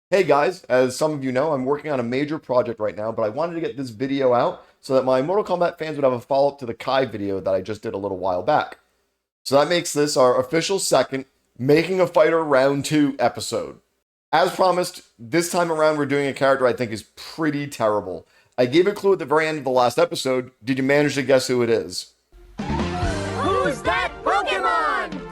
Hey guys, as some of you know, I'm working on a major project right now, but I wanted to get this video out so that my Mortal Kombat fans would have a follow-up to the Kai video that I just did a little while back. So that makes this our official second Making a Fighter Round 2 episode. As promised, this time around we're doing a character I think is pretty terrible. I gave a clue at the very end of the last episode. Did you manage to guess who it is? Who's that Pokemon?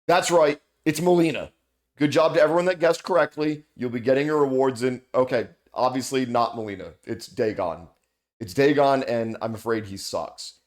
That's right, it's Melina. Good job to everyone that guessed correctly. You'll be getting your rewards in... Okay, obviously not Melina. It's Daegon. It's Daegon, and I'm afraid he sucks.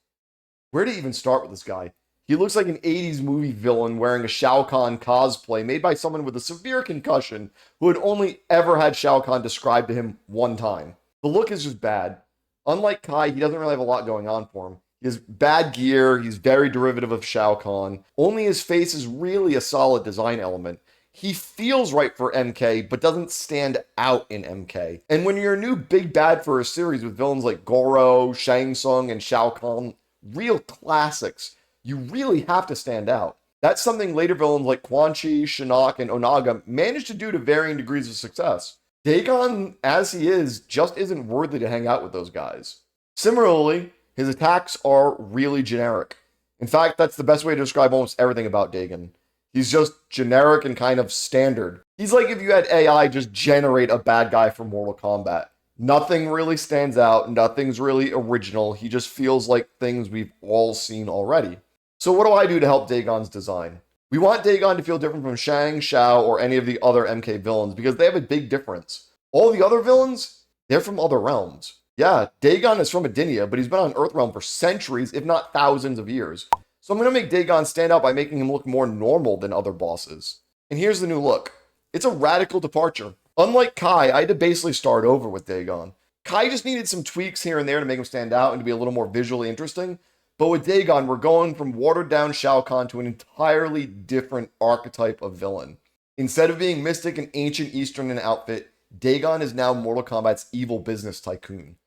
Where to even start with this guy? He looks like an 80s movie villain wearing a Shao Kahn cosplay made by someone with a severe concussion who had only ever had Shao Kahn described to him one time. The look is just bad. Unlike Kai, he doesn't really have a lot going on for him. He has bad gear, he's very derivative of Shao Kahn. Only his face is really a solid design element. He feels right for MK, but doesn't stand out in MK. And when you're a new big bad for a series with villains like Goro, Shang Tsung, and Shao Kahn, real classics, you really have to stand out. That's something later villains like Quan Chi, Shinnok, and Onaga managed to do to varying degrees of success. Daegon, as he is, just isn't worthy to hang out with those guys. Similarly, his attacks are really generic. In fact, that's the best way to describe almost everything about Daegon. He's just generic and kind of standard. He's like if you had AI just generate a bad guy from Mortal Kombat. Nothing really stands out, nothing's really original. He just feels like things we've all seen already. So what do I do to help Daegon's design? We want Daegon to feel different from Shang, Shao, or any of the other MK villains because they have a big difference. All the other villains, they're from other realms. Yeah, Daegon is from Edenia, but he's been on Earthrealm for centuries, if not thousands of years. So I'm going to make Daegon stand out by making him look more normal than other bosses. And here's the new look. It's a radical departure. Unlike Kai, I had to basically start over with Daegon. Kai just needed some tweaks here and there to make him stand out and to be a little more visually interesting. But with Daegon, we're going from watered down Shao Kahn to an entirely different archetype of villain. Instead of being mystic and ancient Eastern in outfit, Daegon is now Mortal Kombat's evil business tycoon.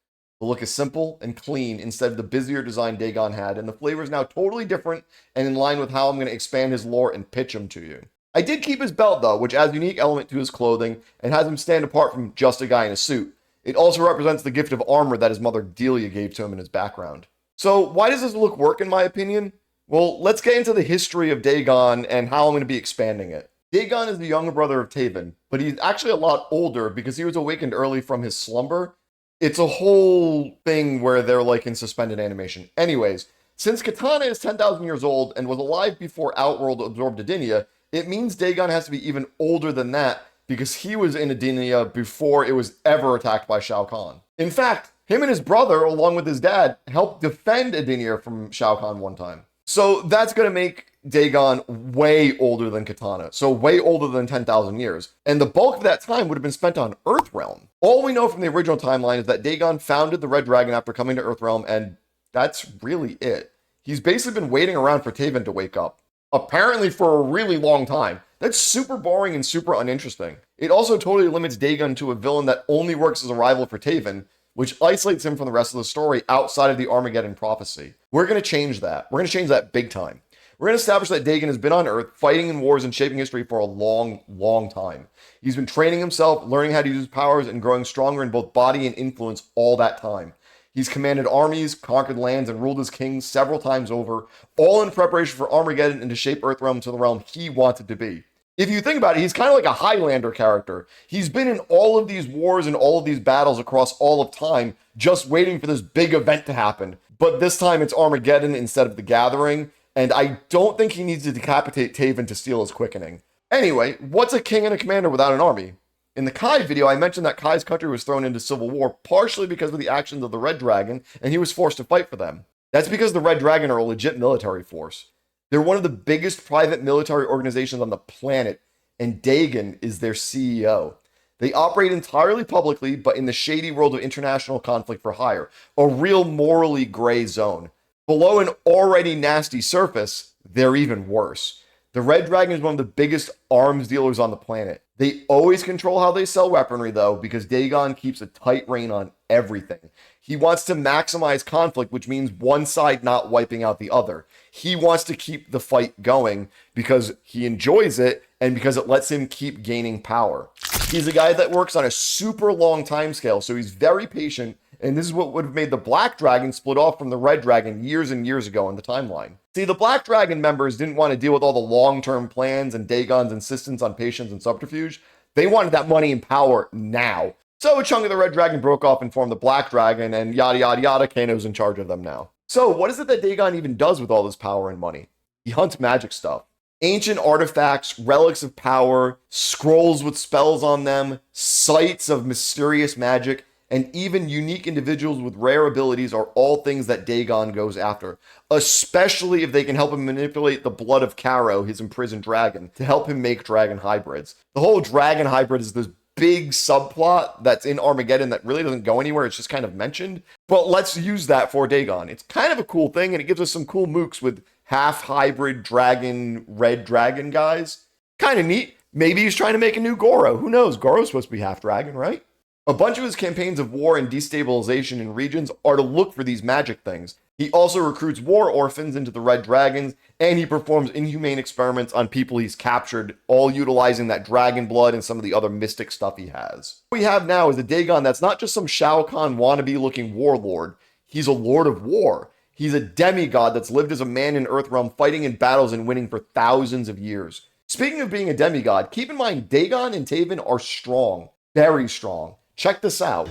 The look is simple and clean instead of the busier design Daegon had, and the flavor is now totally different and in line with how I'm going to expand his lore and pitch him to you. I did keep his belt though, which adds a unique element to his clothing and has him stand apart from just a guy in a suit. It also represents the gift of armor that his mother Delia gave to him in his background. So why does this look work in my opinion? Well, let's get into the history of Daegon and how I'm going to be expanding it. Daegon is the younger brother of Taven, but he's actually a lot older because he was awakened early from his slumber. It's a whole thing where they're like in suspended animation. Anyways, since Katana is 10,000 years old and was alive before Outworld absorbed Edenia, it means Daegon has to be even older than that because he was in Edenia before it was ever attacked by Shao Kahn. In fact, him and his brother, along with his dad, helped defend Edenia from Shao Kahn one time. So that's going to make Daegon way older than Katana, so way older than 10,000 years. And the bulk of that time would have been spent on Earthrealm. All we know from the original timeline is that Daegon founded the Red Dragon after coming to Earthrealm, and that's really it. He's basically been waiting around for Taven to wake up, apparently for a really long time. That's super boring and super uninteresting. It also totally limits Daegon to a villain that only works as a rival for Taven, which isolates him from the rest of the story outside of the Armageddon prophecy. We're going to change that. We're going to change that big time. We're going to establish that Daegon has been on Earth, fighting in wars and shaping history for a long, long time. He's been training himself, learning how to use his powers, and growing stronger in both body and influence all that time. He's commanded armies, conquered lands, and ruled as king several times over, all in preparation for Armageddon and to shape Earthrealm to the realm he wanted to be. If you think about it, he's kind of like a Highlander character. He's been in all of these wars and all of these battles across all of time, just waiting for this big event to happen. But this time it's Armageddon instead of the Gathering, and I don't think he needs to decapitate Taven to steal his quickening. Anyway, what's a king and a commander without an army? In the Kai video, I mentioned that Kai's country was thrown into civil war partially because of the actions of the Red Dragon, and he was forced to fight for them. That's because the Red Dragon are a legit military force. They're one of the biggest private military organizations on the planet, and Daegon is their CEO. They operate entirely publicly, but in the shady world of international conflict for hire, a real morally gray zone. Below an already nasty surface, they're even worse. The Red Dragon is one of the biggest arms dealers on the planet. They always control how they sell weaponry, though, because Daegon keeps a tight rein on everything. He wants to maximize conflict, which means one side not wiping out the other. He wants to keep the fight going because he enjoys it and because it lets him keep gaining power. He's a guy that works on a super long time scale, so he's very patient, and this is what would have made the Black Dragon split off from the Red Dragon years and years ago in the timeline. See, the Black Dragon members didn't want to deal with all the long-term plans and Daegon's insistence on patience and subterfuge. They wanted that money and power now. So a chunk of the Red Dragon broke off and formed the Black Dragon, and yada yada yada, Kano's in charge of them now. So what is it that Daegon even does with all this power and money? He hunts magic stuff. Ancient artifacts, relics of power, scrolls with spells on them, sites of mysterious magic, and even unique individuals with rare abilities are all things that Daegon goes after, especially if they can help him manipulate the blood of Karo, his imprisoned dragon, to help him make dragon hybrids. The whole dragon hybrid is this big subplot that's in Armageddon that really doesn't go anywhere. It's just kind of mentioned, but let's use that for Daegon. It's kind of a cool thing, and it gives us some cool mooks with half hybrid dragon, red dragon guys. Kind of neat. Maybe he's trying to make a new Goro. Who knows? Goro's supposed to be half dragon, right? A bunch of his campaigns of war and destabilization in regions are to look for these magic things. He also recruits war orphans into the Red Dragons, and he performs inhumane experiments on people he's captured, all utilizing that dragon blood and some of the other mystic stuff he has. What we have now is a Daegon that's not just some Shao Kahn wannabe-looking warlord. He's a lord of war. He's a demigod that's lived as a man in Earthrealm, fighting in battles and winning for thousands of years. Speaking of being a demigod, keep in mind Daegon and Taven are strong, very strong. Check this out.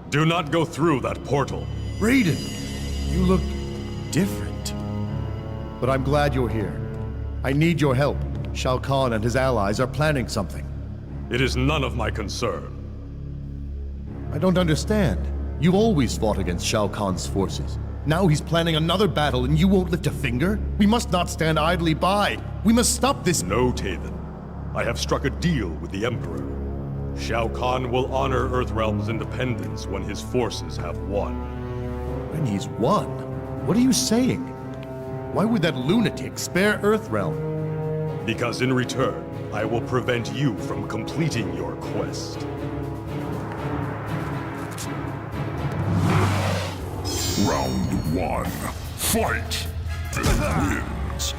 Do not go through that portal. Raiden, you look different. But I'm glad you're here. I need your help. Shao Kahn and his allies are planning something. It is none of my concern. I don't understand. You've always fought against Shao Kahn's forces. Now he's planning another battle and you won't lift a finger? We must not stand idly by. We must stop this. No, Taven. I have struck a deal with the Emperor. Shao Kahn will honor Earthrealm's independence when his forces have won. When he's won? What are you saying? Why would that lunatic spare Earthrealm? Because in return, I will prevent you from completing your quest. Round 1. Fight! Wins.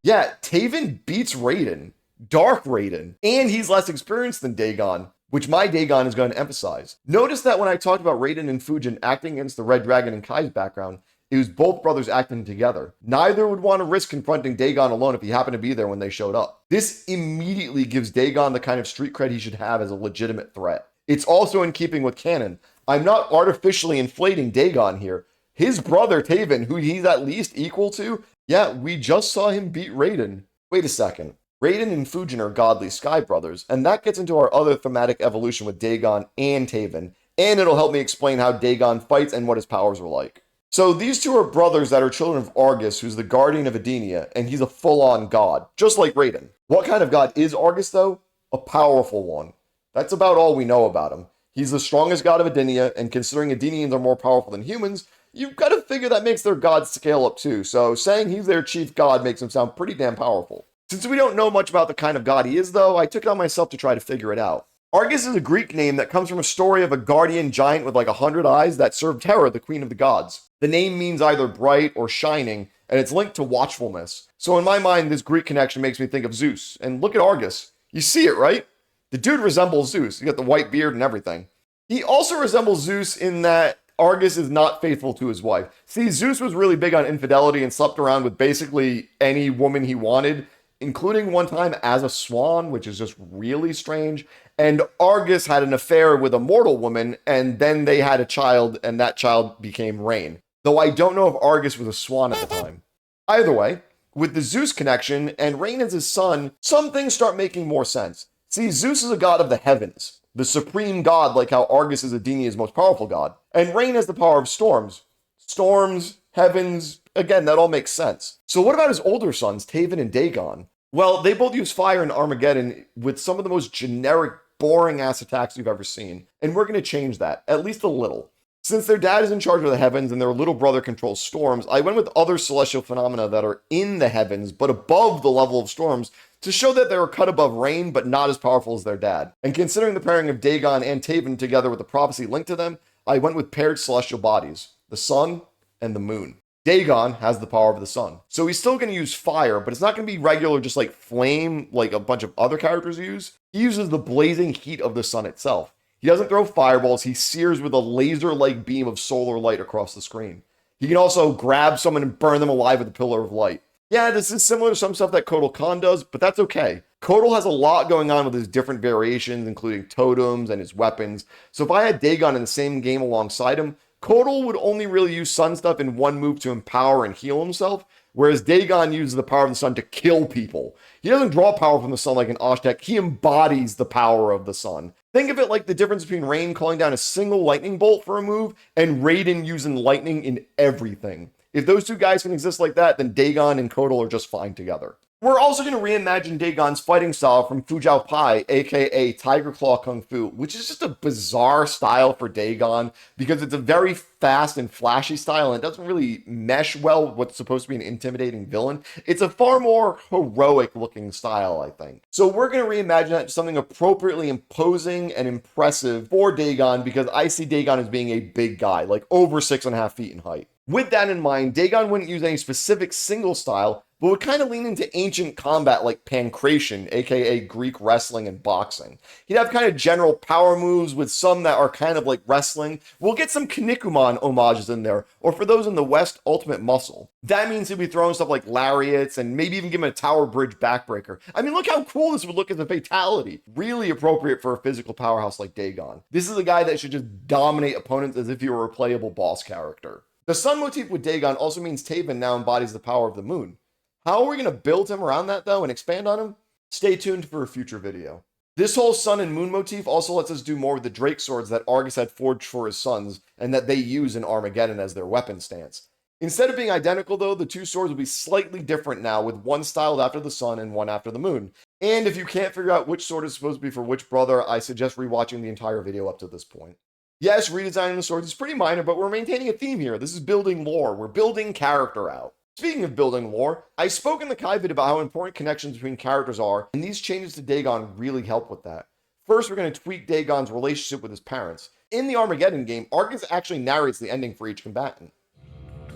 Yeah, Taven beats Raiden, Dark Raiden, and he's less experienced than Daegon, which my Daegon is going to emphasize. Notice that when I talked about Raiden and Fujin acting against the Red Dragon in Kai's background, it was both brothers acting together. Neither would want to risk confronting Daegon alone if he happened to be there when they showed up. This immediately gives Daegon the kind of street cred he should have as a legitimate threat. It's also in keeping with canon. I'm not artificially inflating Daegon here. His brother Taven, who he's at least equal to, yeah, we just saw him beat Raiden. Wait a second. Raiden and Fujin are godly sky brothers, and that gets into our other thematic evolution with Daegon and Taven, and it'll help me explain how Daegon fights and what his powers are like. So these two are brothers that are children of Argus, who's the guardian of Edenia, and he's a full-on god, just like Raiden. What kind of god is Argus, though? A powerful one. That's about all we know about him. He's the strongest god of Edenia, and considering Edenians are more powerful than humans, you've got to figure that makes their god scale up too, so saying he's their chief god makes him sound pretty damn powerful. Since we don't know much about the kind of god he is, though, I took it on myself to try to figure it out. Argus is a Greek name that comes from a story of a guardian giant with like 100 eyes that served Hera, the queen of the gods. The name means either bright or shining, and it's linked to watchfulness. So in my mind, this Greek connection makes me think of Zeus. And look at Argus. You see it, right? The dude resembles Zeus. He got the white beard and everything. He also resembles Zeus in that Argus is not faithful to his wife. See, Zeus was really big on infidelity and slept around with basically any woman he wanted, including one time as a swan, which is just really strange. And Argus had an affair with a mortal woman, and then they had a child, and that child became Rain. Though I don't know if Argus was a swan at the time. Either way, with the Zeus connection and Rain as his son, some things start making more sense. See, Zeus is a god of the heavens, the supreme god, like how Argus is Edenia's most powerful god. And Rain has the power of storms. Storms, heavens, again, that all makes sense. So what about his older sons, Taven and Daegon? Well, they both use fire in Armageddon with some of the most generic, boring-ass attacks you've ever seen. And we're going to change that, at least a little. Since their dad is in charge of the heavens and their little brother controls storms, I went with other celestial phenomena that are in the heavens but above the level of storms to show that they were cut above rain but not as powerful as their dad. And considering the pairing of Daegon and Taven together with the prophecy linked to them, I went with paired celestial bodies, the sun and the moon. Daegon has the power of the sun. So he's still going to use fire, but it's not going to be regular, just like flame, like a bunch of other characters use. He uses the blazing heat of the sun itself. He doesn't throw fireballs, he sears with a laser-like beam of solar light across the screen. He can also grab someone and burn them alive with a pillar of light. Yeah, this is similar to some stuff that Kotal Khan does, but that's okay. Kotal has a lot going on with his different variations, including totems and his weapons. So if I had Daegon in the same game alongside him, Kotal would only really use sun stuff in one move to empower and heal himself, whereas Daegon uses the power of the sun to kill people. He doesn't draw power from the sun like an Oshtek, he embodies the power of the sun. Think of it like the difference between Rain calling down a single lightning bolt for a move and Raiden using lightning in everything. If those two guys can exist like that, then Daegon and Kotal are just fine together. We're also going to reimagine Daegon's fighting style from Fujiao Pai, aka Tiger Claw Kung Fu, which is just a bizarre style for Daegon because it's a very fast and flashy style and it doesn't really mesh well with what's supposed to be an intimidating villain. It's a far more heroic looking style, I think. So we're going to reimagine that to something appropriately imposing and impressive for Daegon because I see Daegon as being a big guy, like over 6.5 feet in height. With that in mind, Daegon wouldn't use any specific single style, but would kind of lean into ancient combat like pancration, aka Greek wrestling and boxing. He'd have kind of general power moves with some that are kind of like wrestling. We'll get some Kinnikuman homages in there, or for those in the West, Ultimate Muscle. That means he'll be throwing stuff like lariats and maybe even give him a tower bridge backbreaker. I mean, look how cool this would look as a fatality. Really appropriate for a physical powerhouse like Daegon. This is a guy that should just dominate opponents as if he were a playable boss character. The sun motif with Daegon also means Taven now embodies the power of the moon. How are we going to build him around that though and expand on him? Stay tuned for a future video. This whole sun and moon motif also lets us do more with the Drake swords that Argus had forged for his sons and that they use in Armageddon as their weapon stance. Instead of being identical though, the two swords will be slightly different now with one styled after the sun and one after the moon. And if you can't figure out which sword is supposed to be for which brother, I suggest rewatching the entire video up to this point. Yes, redesigning the swords is pretty minor, but we're maintaining a theme here. This is building lore. We're building character out. Speaking of building lore, I spoke in the Kai vid about how important connections between characters are, and these changes to Daegon really help with that. First, we're going to tweak Daegon's relationship with his parents. In the Armageddon game, Argus actually narrates the ending for each combatant.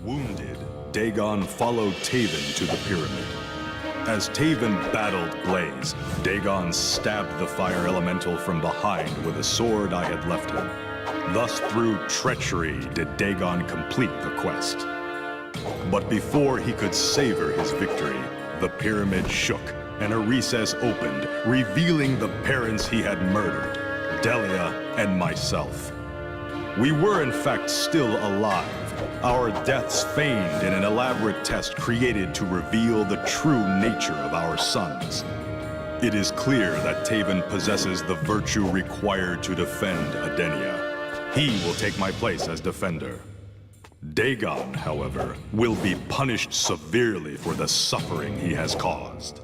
Wounded, Daegon followed Taven to the pyramid. As Taven battled Blaze, Daegon stabbed the fire elemental from behind with a sword I had left him. Thus, through treachery, did Daegon complete the quest. But before he could savor his victory, the pyramid shook and a recess opened, revealing the parents he had murdered, Delia and myself. We were in fact still alive, our deaths feigned in an elaborate test created to reveal the true nature of our sons. It is clear that Taven possesses the virtue required to defend Adenia. He will take my place as defender. Daegon, however, will be punished severely for the suffering he has caused.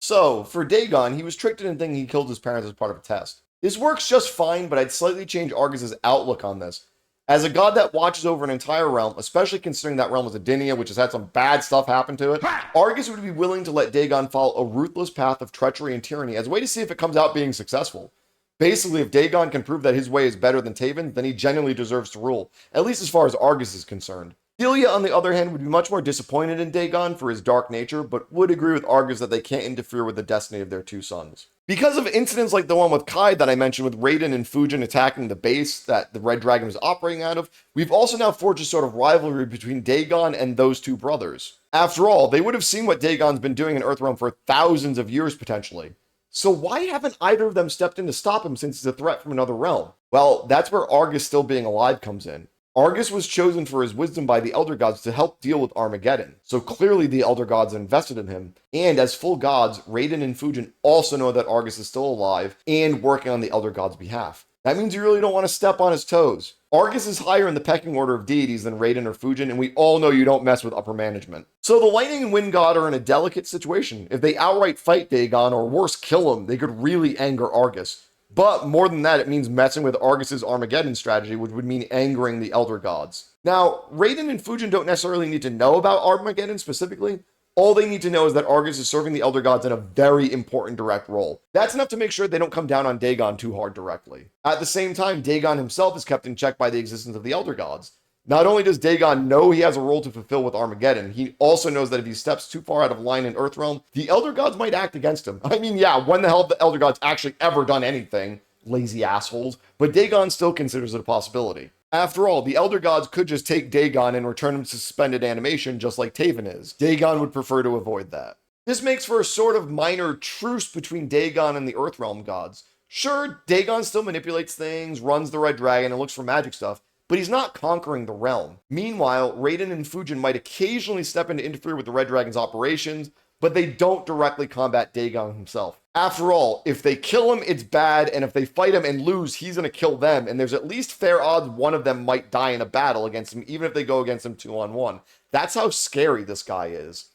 So, for Daegon, he was tricked into thinking he killed his parents as part of a test. This works just fine, but I'd slightly change Argus's outlook on this. As a god that watches over an entire realm, especially considering that realm was Adenia, which has had some bad stuff happen to it, Argus would be willing to let Daegon follow a ruthless path of treachery and tyranny as a way to see if it comes out being successful. Basically, if Daegon can prove that his way is better than Taven, then he genuinely deserves to rule, at least as far as Argus is concerned. Delia, on the other hand, would be much more disappointed in Daegon for his dark nature, but would agree with Argus that they can't interfere with the destiny of their two sons. Because of incidents like the one with Kai that I mentioned with Raiden and Fujin attacking the base that the Red Dragon was operating out of, we've also now forged a sort of rivalry between Daegon and those two brothers. After all, they would have seen what Daegon's been doing in Earthrealm for thousands of years potentially. So why haven't either of them stepped in to stop him since he's a threat from another realm? Well, that's where Argus still being alive comes in. Argus was chosen for his wisdom by the Elder Gods to help deal with Armageddon, so clearly the Elder Gods invested in him, and as full gods, Raiden and Fujin also know that Argus is still alive and working on the Elder Gods' behalf. That means you really don't want to step on his toes. Argus is higher in the pecking order of deities than Raiden or Fujin, and we all know you don't mess with upper management. So the Lightning and Wind God are in a delicate situation. If they outright fight Daegon, or worse, kill him, they could really anger Argus. But more than that, it means messing with Argus's Armageddon strategy, which would mean angering the Elder Gods. Now, Raiden and Fujin don't necessarily need to know about Armageddon specifically. All they need to know is that Argus is serving the Elder Gods in a very important direct role. That's enough to make sure they don't come down on Daegon too hard directly. At the same time, Daegon himself is kept in check by the existence of the Elder Gods. Not only does Daegon know he has a role to fulfill with Armageddon, he also knows that if he steps too far out of line in Earthrealm, the Elder Gods might act against him. I mean, yeah, when the hell have the Elder Gods actually ever done anything? Lazy assholes. But Daegon still considers it a possibility. After all, the Elder Gods could just take Daegon and return him to suspended animation just like Taven is. Daegon would prefer to avoid that. This makes for a sort of minor truce between Daegon and the Earthrealm gods. Sure, Daegon still manipulates things, runs the Red Dragon, and looks for magic stuff, but he's not conquering the realm. Meanwhile, Raiden and Fujin might occasionally step in to interfere with the Red Dragon's operations, but they don't directly combat Daegon himself. After all, if they kill him, it's bad, and if they fight him and lose, he's going to kill them, and there's at least fair odds one of them might die in a battle against him, even if they go against him 2-on-1. That's how scary this guy is.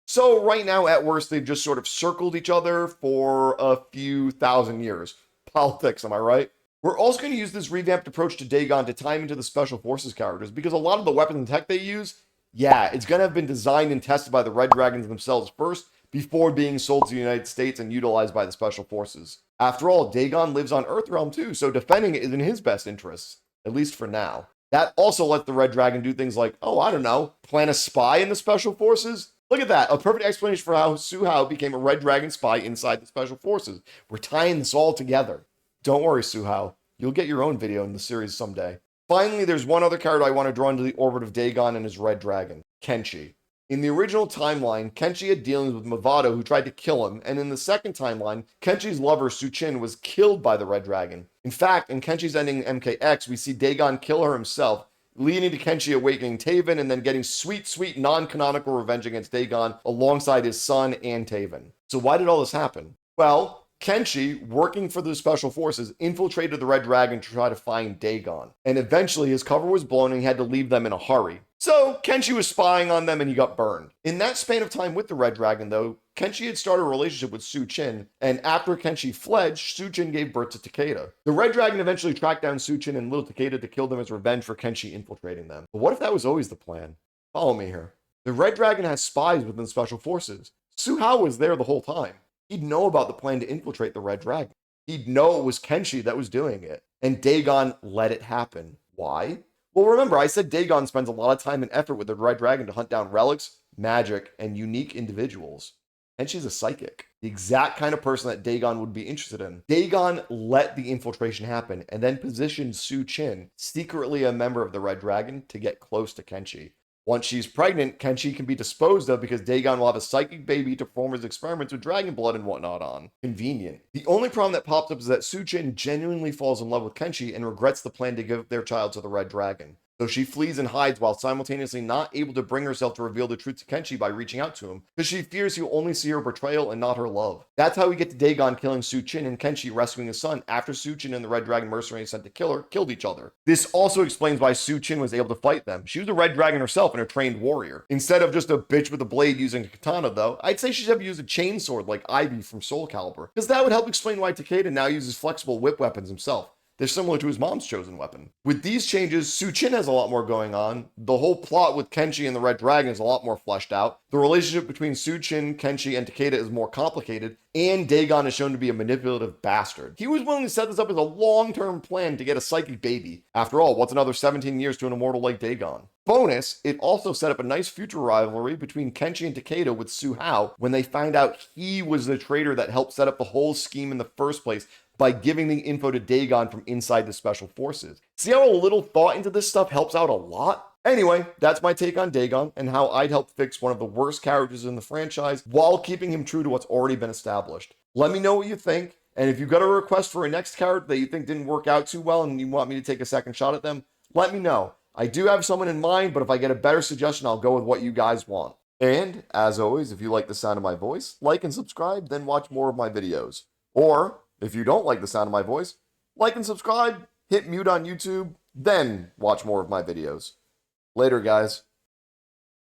So right now, at worst, they've just sort of circled each other for a few thousand years. Politics, am I right? We're also going to use this revamped approach to Daegon to tie him into the Special Forces characters, because a lot of the weapons and tech they use, yeah, it's going to have been designed and tested by the Red Dragons themselves first, before being sold to the United States and utilized by the Special Forces. After all, Daegon lives on Earthrealm too, so defending it is in his best interests, at least for now. That also lets the Red Dragon do things like, oh, I don't know, plant a spy in the Special Forces? Look at that, a perfect explanation for how Su Hao became a Red Dragon spy inside the Special Forces. We're tying this all together. Don't worry, Su Hao, you'll get your own video in the series someday. Finally, there's one other character I want to draw into the orbit of Daegon and his Red Dragon, Kenshi. In the original timeline, Kenshi had dealings with Mavado, who tried to kill him, and in the second timeline, Kenshi's lover, Suchin, was killed by the Red Dragon. In fact, in Kenshi's ending MKX, we see Daegon kill her himself, leading to Kenshi awakening Taven and then getting sweet, sweet non-canonical revenge against Daegon alongside his son and Taven. So why did all this happen? Well, Kenshi, working for the Special Forces, infiltrated the Red Dragon to try to find Daegon. And eventually his cover was blown and he had to leave them in a hurry. So Kenshi was spying on them and he got burned. In that span of time with the Red Dragon though, Kenshi had started a relationship with Suchin, and after Kenshi fled, Suchin gave birth to Takeda. The Red Dragon eventually tracked down Suchin and little Takeda to kill them as revenge for Kenshi infiltrating them. But what if that was always the plan? Follow me here. The Red Dragon has spies within the Special Forces. Su Hao was there the whole time. He'd know about the plan to infiltrate the Red Dragon. He'd know it was Kenshi that was doing it. And Daegon let it happen. Why? Well, remember, I said Daegon spends a lot of time and effort with the Red Dragon to hunt down relics, magic, and unique individuals. And she's a psychic. The exact kind of person that Daegon would be interested in. Daegon let the infiltration happen and then positioned Suchin, secretly a member of the Red Dragon, to get close to Kenshi. Once she's pregnant, Kenshi can be disposed of because Daegon will have a psychic baby to perform his experiments with dragon blood and whatnot on. Convenient. The only problem that pops up is that Suchin genuinely falls in love with Kenshi and regrets the plan to give their child to the Red Dragon. So she flees and hides while simultaneously not able to bring herself to reveal the truth to Kenshi by reaching out to him, because she fears he'll only see her betrayal and not her love. That's how we get to Daegon killing Suchin and Kenshi rescuing his son after Suchin and the Red Dragon mercenaries sent to kill her killed each other. This also explains why Suchin was able to fight them. She was a Red Dragon herself and a trained warrior. Instead of just a bitch with a blade using a katana though, I'd say she'd have used a chainsword like Ivy from Soul Calibur, because that would help explain why Takeda now uses flexible whip weapons himself. They're similar to his mom's chosen weapon. With these changes, Suchin has a lot more going on. The whole plot with Kenshi and the Red Dragon is a lot more fleshed out. The relationship between Suchin, Kenshi, and Takeda is more complicated, and Daegon is shown to be a manipulative bastard. He was willing to set this up as a long-term plan to get a psychic baby. After all, what's another 17 years to an immortal like Daegon? Bonus, it also set up a nice future rivalry between Kenshi and Takeda with Su Hao when they find out he was the traitor that helped set up the whole scheme in the first place by giving the info to Daegon from inside the Special Forces. See how a little thought into this stuff helps out a lot? Anyway, that's my take on Daegon and how I'd help fix one of the worst characters in the franchise while keeping him true to what's already been established. Let me know what you think, and if you've got a request for a next character that you think didn't work out too well and you want me to take a second shot at them, let me know. I do have someone in mind, but if I get a better suggestion, I'll go with what you guys want. And, as always, if you like the sound of my voice, like and subscribe, then watch more of my videos. Or, if you don't like the sound of my voice, like and subscribe, hit mute on YouTube, then watch more of my videos. Later, guys.